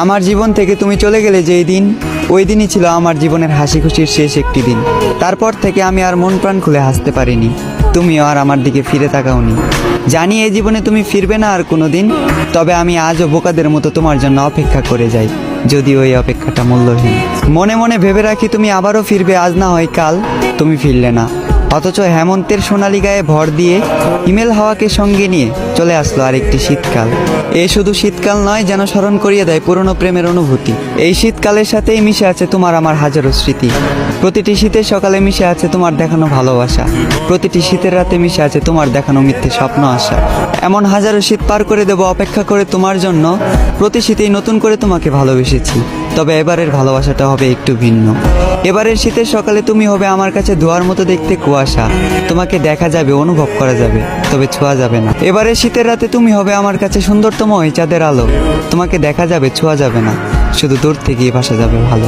আমার জীবন থেকে তুমি চলে গেলে যেই দিন, ওই দিনই ছিল আমার জীবনের হাসি খুশির শেষ একটি দিন। তারপর থেকে আমি আর মন প্রাণ খুলে হাসতে পারিনি, তুমিও আর আমার দিকে ফিরে তাকাওনি। জানি এই জীবনে তুমি ফিরবে না আর কোনো দিন, তবে আমি আজও বোকাদের মতো তোমার জন্য অপেক্ষা করে যাই, যদিও এই অপেক্ষাটা মূল্যহীন। মনে মনে ভেবে রাখি তুমি আবারও ফিরবে, আজ না হয় কাল। তুমি ফিরলে না, অথচ হেমন্তের সোনালি গায়ে ভর দিয়ে হিমেল হাওয়াকে সঙ্গে নিয়ে চলে আসলো আরেকটি শীতকাল। এ শুধু শীতকাল নয়, যেন স্মরণ করিয়ে দেয় পুরনো প্রেমের অনুভূতি। এই শীতকালের সাথেই মিশে আছে তোমার আমার হাজারো স্মৃতি। প্রতিটি শীতের সকালে মিশে আছে তোমার দেখানো ভালোবাসা, প্রতিটি শীতের রাতে মিশে আছে তোমার দেখানো মিথ্যে স্বপ্ন আশা। এমন হাজারো শীত পার করে দেব অপেক্ষা করে তোমার জন্য। প্রতি শীতেই নতুন করে তোমাকে ভালোবেসেছি, তবে এবারের ভালোবাসাটা হবে একটু ভিন্ন। এবারের শীতের সকালে তুমি হবে আমার কাছে ধোয়ার মতো দেখতে কুয়াশা। তোমাকে দেখা যাবে, অনুভব করা যাবে, তবে ছোঁয়া যাবে না। এবারের শীতের রাতে তুমি হবে আমার কাছে সুন্দরতম ওই চাঁদের আলো। তোমাকে দেখা যাবে, ছোঁয়া যাবে না, শুধু দূর থেকেই ভাসা যাবে ভালো।